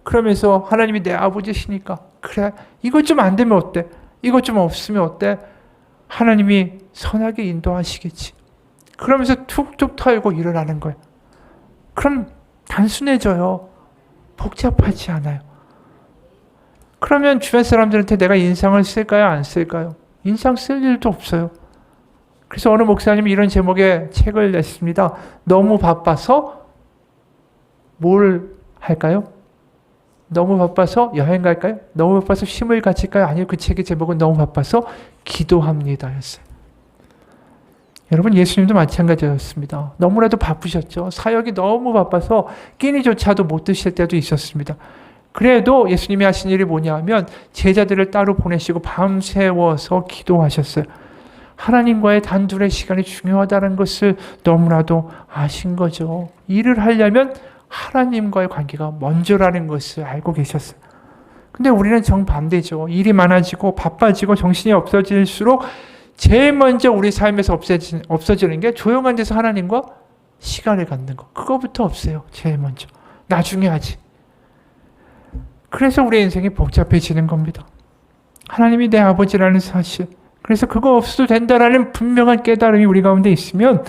Speaker 1: 그러면서 하나님이 내 아버지시니까 그래, 이것 좀 안 되면 어때? 이것 좀 없으면 어때? 하나님이 선하게 인도하시겠지. 그러면서 툭툭 털고 일어나는 거예요. 그럼 단순해져요. 복잡하지 않아요. 그러면 주변 사람들한테 내가 인상을 쓸까요? 안 쓸까요? 인상 쓸 일도 없어요. 그래서 어느 목사님이 이런 제목의 책을 냈습니다. 너무 바빠서 뭘 할까요? 너무 바빠서 여행 갈까요? 너무 바빠서 쉼을 가질까요? 아니요, 그 책의 제목은 너무 바빠서 기도합니다 였어요. 여러분, 예수님도 마찬가지였습니다. 너무나도 바쁘셨죠. 사역이 너무 바빠서 끼니조차도 못 드실 때도 있었습니다. 그래도 예수님이 하신 일이 뭐냐면 제자들을 따로 보내시고 밤새워서 기도하셨어요. 하나님과의 단둘의 시간이 중요하다는 것을 너무나도 아신 거죠. 일을 하려면 하나님과의 관계가 먼저라는 것을 알고 계셨어요. 근데 우리는 정반대죠. 일이 많아지고 바빠지고 정신이 없어질수록 제일 먼저 우리 삶에서 없어지는 게 조용한 데서 하나님과 시간을 갖는 거. 그거부터 없어요. 제일 먼저. 나중에 하지. 그래서 우리 인생이 복잡해지는 겁니다. 하나님이 내 아버지라는 사실. 그래서 그거 없어도 된다라는 분명한 깨달음이 우리 가운데 있으면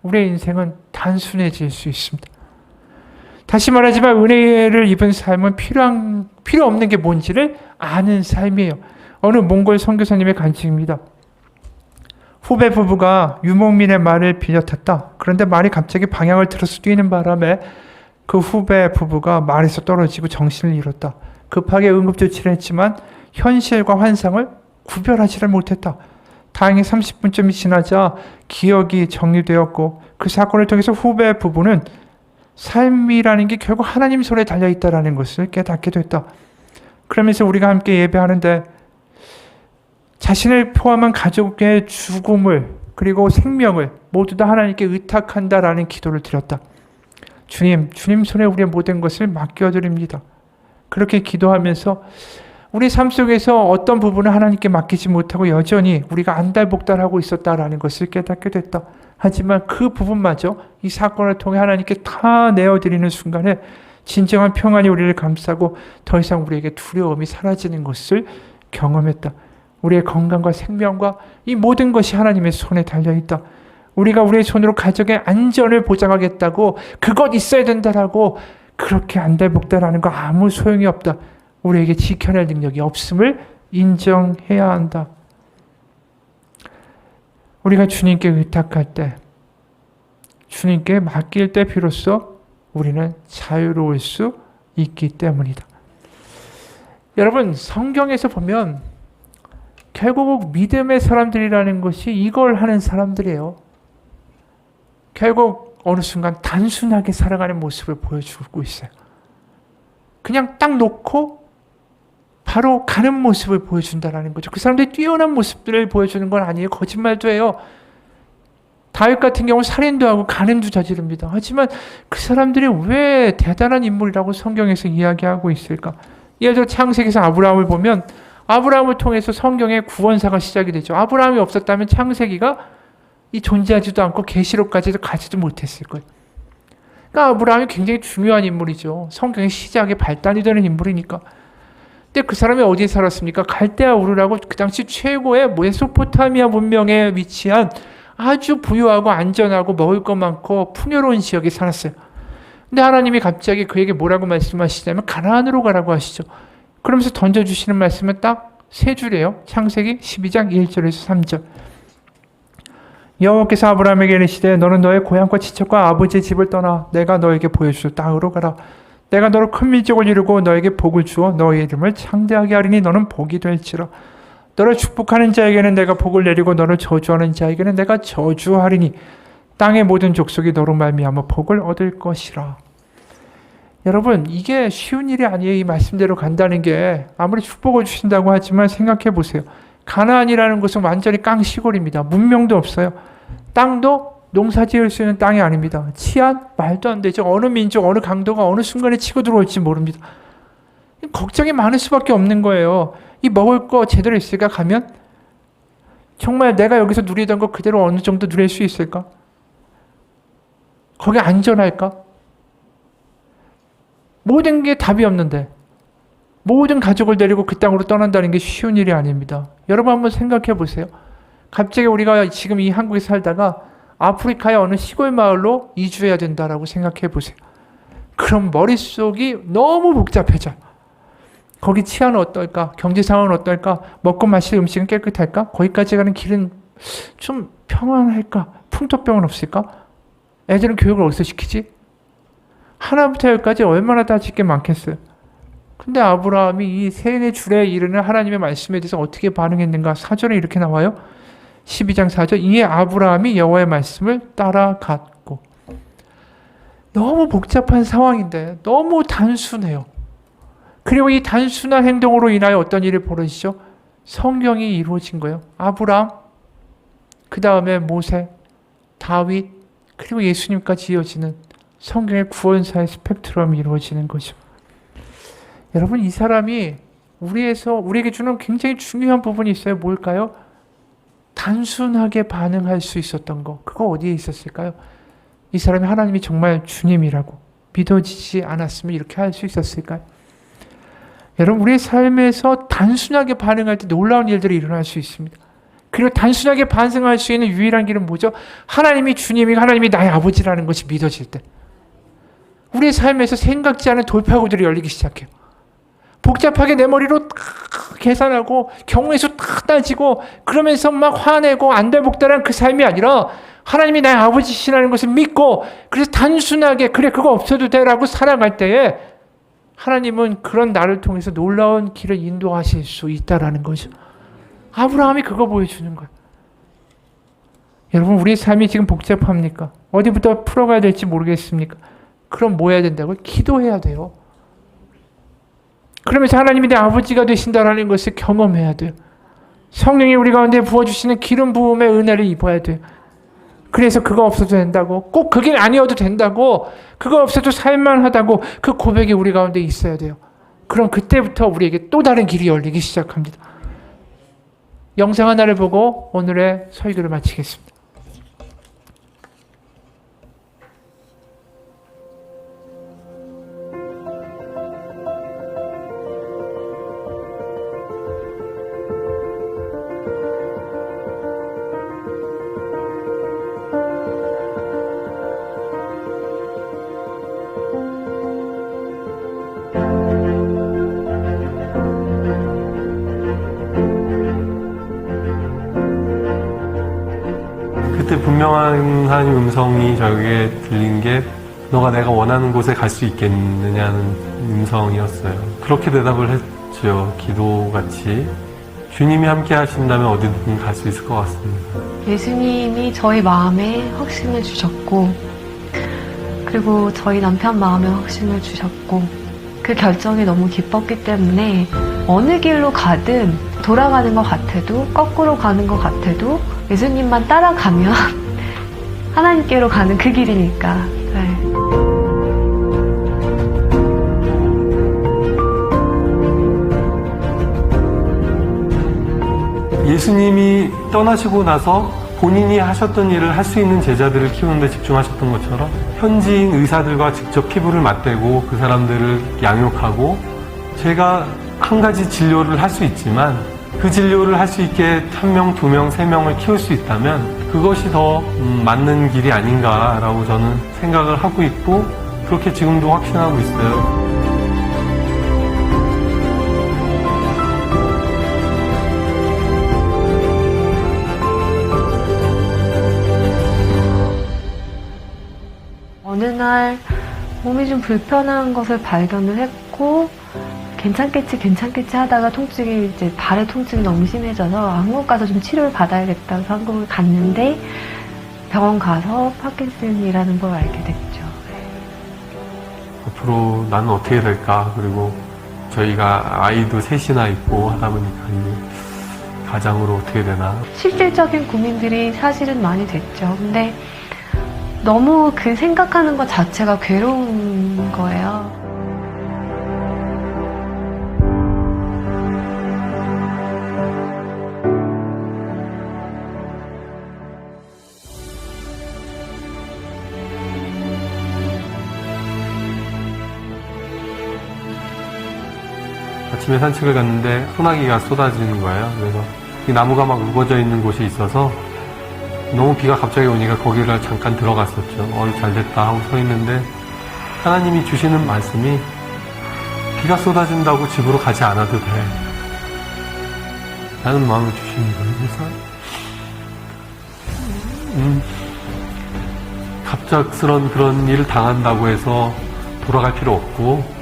Speaker 1: 우리의 인생은 단순해질 수 있습니다. 다시 말하지만 은혜를 입은 삶은 필요 없는 게 뭔지를 아는 삶이에요. 어느 몽골 선교사님의 간증입니다. 후배 부부가 유목민의 말을 빌려탔다. 그런데 말이 갑자기 방향을 틀어서 뛰는 바람에 그 후배 부부가 말에서 떨어지고 정신을 잃었다. 급하게 응급조치를 했지만 현실과 환상을 구별하지를 못했다. 다행히 30분쯤이 지나자 기억이 정리되었고 그 사건을 통해서 후배 부부는 삶이라는 게 결국 하나님 손에 달려있다는 것을 깨닫게 됐다. 그러면서 우리가 함께 예배하는데 자신을 포함한 가족의 죽음을 그리고 생명을 모두 다 하나님께 의탁한다라는 기도를 드렸다. 주님 손에 우리의 모든 것을 맡겨드립니다. 그렇게 기도하면서 우리 삶 속에서 어떤 부분을 하나님께 맡기지 못하고 여전히 우리가 안달복달하고 있었다라는 것을 깨닫게 됐다. 하지만 그 부분마저 이 사건을 통해 하나님께 다 내어드리는 순간에 진정한 평안이 우리를 감싸고 더 이상 우리에게 두려움이 사라지는 것을 경험했다. 우리의 건강과 생명과 이 모든 것이 하나님의 손에 달려있다. 우리가 우리의 손으로 가족의 안전을 보장하겠다고 그것 있어야 된다라고 그렇게 안달복달하는 거 아무 소용이 없다. 우리에게 지켜낼 능력이 없음을 인정해야 한다. 우리가 주님께 의탁할 때, 주님께 맡길 때 비로소 우리는 자유로울 수 있기 때문이다. 여러분, 성경에서 보면 결국 믿음의 사람들이라는 것이 이걸 하는 사람들이에요. 결국 어느 순간 단순하게 살아가는 모습을 보여주고 있어요. 그냥 딱 놓고 바로 가는 모습을 보여준다는 거죠. 그 사람들이 뛰어난 모습들을 보여주는 건 아니에요. 거짓말도 해요. 다윗 같은 경우 살인도 하고 간음도 저지릅니다. 하지만 그 사람들이 왜 대단한 인물이라고 성경에서 이야기하고 있을까? 예를 들어 창세기에서 아브라함을 보면 아브라함을 통해서 성경의 구원사가 시작이 되죠. 아브라함이 없었다면 창세기가 이 존재하지도 않고 계시록까지도 가지도 못했을 거예요. 그러니까 아브라함이 굉장히 중요한 인물이죠. 성경의 시작에 발단이 되는 인물이니까. 근데 그 사람이 어디에 살았습니까? 갈대아 우르라고 그 당시 최고의 메소포타미아 문명에 위치한 아주 부유하고 안전하고 먹을 것 많고 풍요로운 지역에 살았어요. 근데 하나님이 갑자기 그에게 뭐라고 말씀하시냐면 가나안으로 가라고 하시죠. 그러면서 던져주시는 말씀은 딱 세 줄이에요. 창세기 12장 1절에서 3절. 여호와께서 아브라함에게 이르시되 너는 너의 고향과 친척과 아버지의 집을 떠나 내가 너에게 보여줄 땅으로 가라. 내가 너로 큰 민족을 이루고 너에게 복을 주어 너의 이름을 창대하게 하리니 너는 복이 될지라. 너를 축복하는 자에게는 내가 복을 내리고 너를 저주하는 자에게는 내가 저주하리니 땅의 모든 족속이 너로 말미암아 복을 얻을 것이라. 여러분, 이게 쉬운 일이 아니에요. 이 말씀대로 간다는 게 아무리 축복을 주신다고 하지만 생각해 보세요. 가나안이라는 곳은 완전히 깡시골입니다. 문명도 없어요. 땅도 농사 지을 수 있는 땅이 아닙니다. 치안? 말도 안 되죠. 어느 민족, 어느 강도가 어느 순간에 치고 들어올지 모릅니다. 걱정이 많을 수밖에 없는 거예요. 이 먹을 거 제대로 있을까? 가면? 정말 내가 여기서 누리던 거 그대로 어느 정도 누릴 수 있을까? 거기 안전할까? 모든 게 답이 없는데 모든 가족을 데리고 그 땅으로 떠난다는 게 쉬운 일이 아닙니다. 여러분 한번 생각해 보세요. 갑자기 우리가 지금 이 한국에 살다가 아프리카의 어느 시골 마을로 이주해야 된다라고 생각해 보세요. 그럼 머릿속이 너무 복잡해져요. 거기 치안은 어떨까? 경제 상황은 어떨까? 먹고 마실 음식은 깨끗할까? 거기까지 가는 길은 좀 평안할까? 풍토병은 없을까? 애들은 교육을 어디서 시키지? 하나부터 열까지 얼마나 따질 게 많겠어요. 근데 아브라함이 이 세네 줄에 이르는 하나님의 말씀에 대해서 어떻게 반응했는가? 4절에 이렇게 나와요. 12장 4절. 이에 아브라함이 여호와의 말씀을 따라갔고. 너무 복잡한 상황인데 너무 단순해요. 그리고 이 단순한 행동으로 인하여 어떤 일이 벌어지죠? 성경이 이루어진 거예요. 아브라함, 그 다음에 모세, 다윗, 그리고 예수님까지 이어지는 성경의 구원사의 스펙트럼이 이루어지는 거죠. 여러분, 이 사람이 우리에게 주는 굉장히 중요한 부분이 있어요. 뭘까요? 단순하게 반응할 수 있었던 거. 그거 어디에 있었을까요? 이 사람이 하나님이 정말 주님이라고 믿어지지 않았으면 이렇게 할 수 있었을까요? 여러분, 우리의 삶에서 단순하게 반응할 때 놀라운 일들이 일어날 수 있습니다. 그리고 단순하게 반성할 수 있는 유일한 길은 뭐죠? 하나님이 주님이고 하나님이 나의 아버지라는 것이 믿어질 때 우리의 삶에서 생각지 않은 돌파구들이 열리기 시작해요. 복잡하게 내 머리로 계산하고 경우에서 딱 따지고 그러면서 막 화내고 안달복달한 그 삶이 아니라 하나님이 나의 아버지시라는 것을 믿고 그래서 단순하게 그래 그거 없어도 돼라고 살아갈 때에 하나님은 그런 나를 통해서 놀라운 길을 인도하실 수 있다라는 거죠. 아브라함이 그거 보여주는 거예요. 여러분, 우리의 삶이 지금 복잡합니까? 어디부터 풀어가야 될지 모르겠습니까? 그럼 뭐 해야 된다고요? 기도해야 돼요. 그러면서 하나님이 내 아버지가 되신다라는 것을 경험해야 돼요. 성령이 우리 가운데 부어주시는 기름 부음의 은혜를 입어야 돼요. 그래서 그거 없어도 된다고, 꼭 그게 아니어도 된다고, 그거 없어도 살만하다고 그 고백이 우리 가운데 있어야 돼요. 그럼 그때부터 우리에게 또 다른 길이 열리기 시작합니다. 영상 하나를 보고 오늘의 설교를 마치겠습니다.
Speaker 2: 그때 분명한 하나님 음성이 저에게 들린 게 너가 내가 원하는 곳에 갈 수 있겠느냐는 음성이었어요. 그렇게 대답을 했죠. 기도같이. 주님이 함께 하신다면 어디든 갈 수 있을 것 같습니다.
Speaker 3: 예수님이 저희 마음에 확신을 주셨고 그리고 저희 남편 마음에 확신을 주셨고 그 결정이 너무 기뻤기 때문에 어느 길로 가든 돌아가는 것 같아도 거꾸로 가는 것 같아도 예수님만 따라가면 하나님께로 가는 그 길이니까. 네.
Speaker 2: 예수님이 떠나시고 나서 본인이 하셨던 일을 할 수 있는 제자들을 키우는 데 집중하셨던 것처럼 현지인 의사들과 직접 피부를 맞대고 그 사람들을 양육하고 제가 한 가지 진료를 할 수 있지만 그 진료를 할 수 있게 1명, 2명, 3명을 키울 수 있다면 그것이 더 맞는 길이 아닌가라고 저는 생각을 하고 있고 그렇게 지금도 확신하고 있어요.
Speaker 3: 어느 날 몸이 좀 불편한 것을 발견을 했고 괜찮겠지 하다가 통증이 이제 발의 통증이 너무 심해져서 한국 가서 좀 치료를 받아야겠다고 해서 한국을 갔는데 병원 가서 파킨슨이라는 걸 알게 됐죠.
Speaker 2: 앞으로 나는 어떻게 될까? 그리고 저희가 아이도 셋이나 있고 하다 보니까 이제 가장으로 어떻게 되나?
Speaker 3: 실질적인 고민들이 사실은 많이 됐죠. 근데 너무 그 생각하는 것 자체가 괴로운 거예요.
Speaker 2: 아침에 산책을 갔는데 소나기가 쏟아지는 거예요. 그래서 이 나무가 막 우거져 있는 곳이 있어서 너무 비가 갑자기 오니까 거기를 잠깐 들어갔었죠. 잘 됐다 하고 서 있는데 하나님이 주시는 말씀이 비가 쏟아진다고 집으로 가지 않아도 돼. 라는 마음을 주시는 거예요. 그래서 갑작스런 그런 일을 당한다고 해서 돌아갈 필요 없고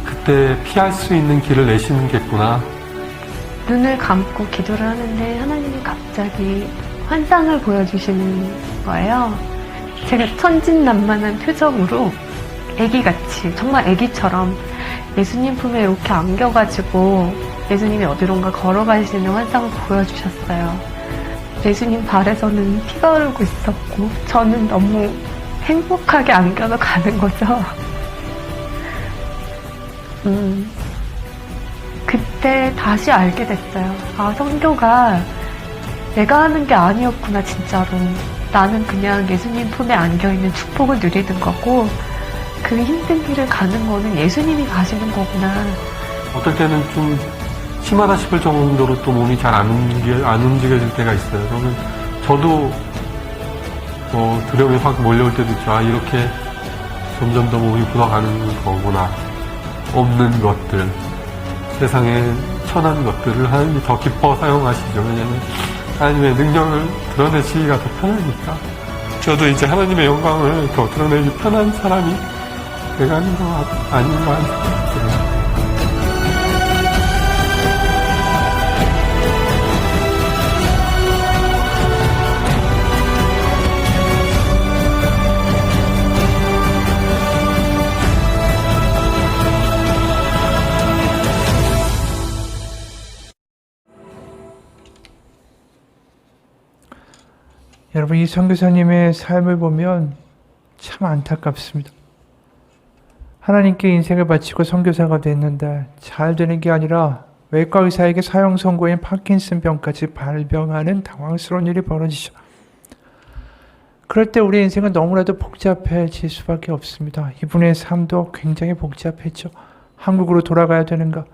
Speaker 2: 그때 피할 수 있는 길을 내시는겠구나.
Speaker 3: 눈을 감고 기도를 하는데 하나님이 갑자기 환상을 보여주시는 거예요. 제가 천진난만한 표정으로 애기같이 정말 애기처럼 예수님 품에 이렇게 안겨가지고 예수님이 어디론가 걸어가시는 환상을 보여주셨어요. 예수님 발에서는 피가 흐르고 있었고 저는 너무 행복하게 안겨서 가는 거죠. 그때 다시 알게 됐어요. 아, 선교가 내가 하는 게 아니었구나, 진짜로. 나는 그냥 예수님 품에 안겨있는 축복을 누리는 거고 그 힘든 길을 가는 거는 예수님이 가시는 거구나.
Speaker 2: 어떨 때는 좀 심하다 싶을 정도로 또 몸이 잘 안 움직여질 때가 있어요. 저도 두려움이 확 몰려올 때도 있죠. 아, 이렇게 점점 더 몸이 굳어가는 거구나. 없는 것들, 세상에 천한 것들을 하나님이 더 기뻐 사용하시죠. 왜냐하면 하나님의 능력을 드러내시기가 더 편하니까. 저도 이제 하나님의 영광을 더 드러내기 편한 사람이 돼가는 거 아닌가 하는 생각이 들어요.
Speaker 1: 여러분, 이 선교사님의 삶을 보면 참 안타깝습니다. 하나님께 인생을 바치고 선교사가 됐는데 잘 되는 게 아니라 외과 의사에게 사형 선고인 파킨슨병까지 발병하는 당황스러운 일이 벌어지죠. 그럴 때 우리 인생은 너무나도 복잡해질 수밖에 없습니다. 이분의 삶도 굉장히 복잡했죠. 한국으로 돌아가야 되는가?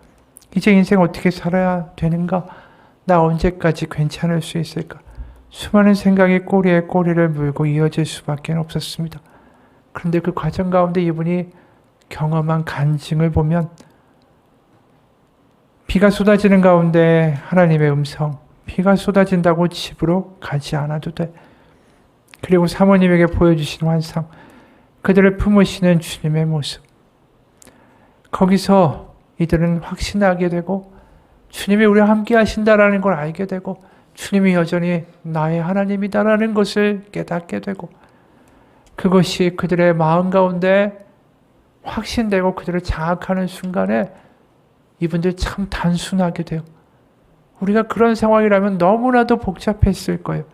Speaker 1: 이제 인생 어떻게 살아야 되는가? 나 언제까지 괜찮을 수 있을까? 수많은 생각이 꼬리에 꼬리를 물고 이어질 수밖에 없었습니다. 그런데 그 과정 가운데 이분이 경험한 간증을 보면 비가 쏟아지는 가운데 하나님의 음성, 비가 쏟아진다고 집으로 가지 않아도 돼. 그리고 사모님에게 보여주신 환상, 그들을 품으시는 주님의 모습. 거기서 이들은 확신하게 되고 주님이 우리와 함께 하신다라는 걸 알게 되고 주님이 여전히 나의 하나님이다라는 것을 깨닫게 되고 그것이 그들의 마음 가운데 확신되고 그들을 장악하는 순간에 이분들 참 단순하게 돼요. 우리가 그런 상황이라면 너무나도 복잡했을 거예요.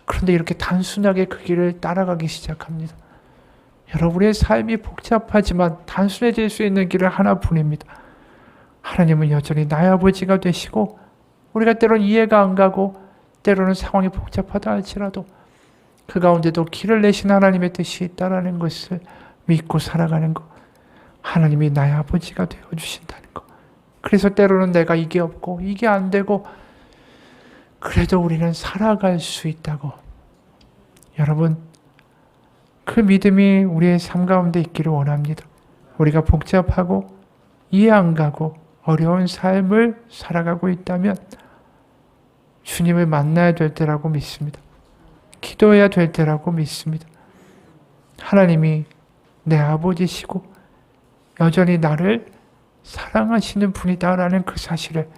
Speaker 1: 그런데 이렇게 단순하게 그 길을 따라가기 시작합니다. 여러분의 삶이 복잡하지만 단순해질 수 있는 길은 하나뿐입니다. 하나님은 여전히 나의 아버지가 되시고 우리가 때로는 이해가 안 가고 때로는 상황이 복잡하다 할지라도 그 가운데도 길을 내신 하나님의 뜻이 있다는 것을 믿고 살아가는 것. 하나님이 나의 아버지가 되어주신다는 것. 그래서 때로는 내가 이게 없고 이게 안 되고 그래도 우리는 살아갈 수 있다고. 여러분, 그 믿음이 우리의 삶 가운데 있기를 원합니다. 우리가 복잡하고 이해 안 가고 어려운 삶을 살아가고 있다면 주님을 만나야 될 때라고 믿습니다. 기도해야 될 때라고 믿습니다. 하나님이 내 아버지시고 여전히 나를 사랑하시는 분이다라는 그 사실을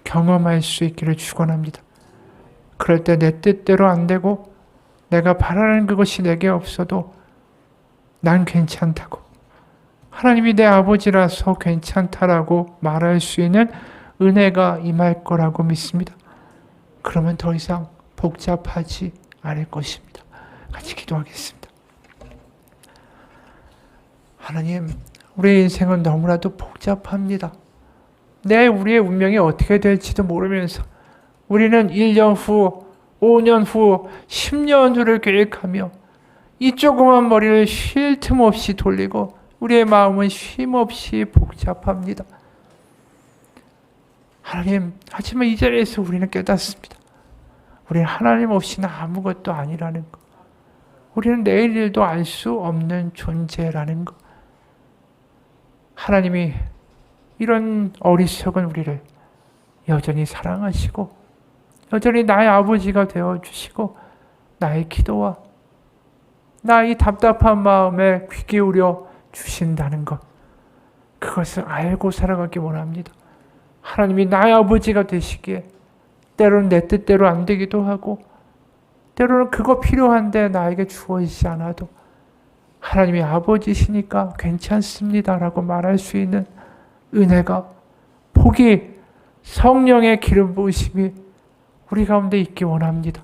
Speaker 1: 경험할 수 있기를 축원합니다. 그럴 때 내 뜻대로 안 되고 내가 바라는 그것이 내게 없어도 난 괜찮다고, 하나님이 내 아버지라서 괜찮다라고 말할 수 있는 은혜가 임할 거라고 믿습니다. 그러면 더 이상 복잡하지 않을 것입니다. 같이 기도하겠습니다. 하나님, 우리의 인생은 너무나도 복잡합니다. 우리의 운명이 어떻게 될지도 모르면서 우리는 1년 후, 5년 후, 10년 후를 계획하며 이 조그만 머리를 쉴 틈 없이 돌리고 우리의 마음은 쉼 없이 복잡합니다. 하나님, 하지만 이 자리에서 우리는 깨닫습니다. 우리는 하나님 없이는 아무것도 아니라는 것. 우리는 내일 일도 알 수 없는 존재라는 것. 하나님이 이런 어리석은 우리를 여전히 사랑하시고 여전히 나의 아버지가 되어주시고 나의 기도와 나의 답답한 마음에 귀 기울여 주신다는 것, 그것을 알고 살아가기 원합니다. 하나님이 나의 아버지가 되시기에 때로는 내 뜻대로 안 되기도 하고 때로는 그거 필요한데 나에게 주어지지 않아도 하나님이 아버지시니까 괜찮습니다라고 말할 수 있는 은혜가, 복이, 성령의 기름 부으심이 우리 가운데 있기 원합니다.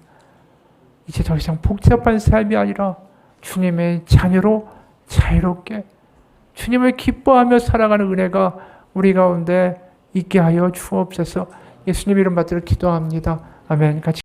Speaker 1: 이제 더 이상 복잡한 삶이 아니라 주님의 자녀로 자유롭게 주님을 기뻐하며 살아가는 은혜가 우리 가운데 있게 하여 주옵소서. 예수님 이름 받들어 기도합니다. 아멘. 같이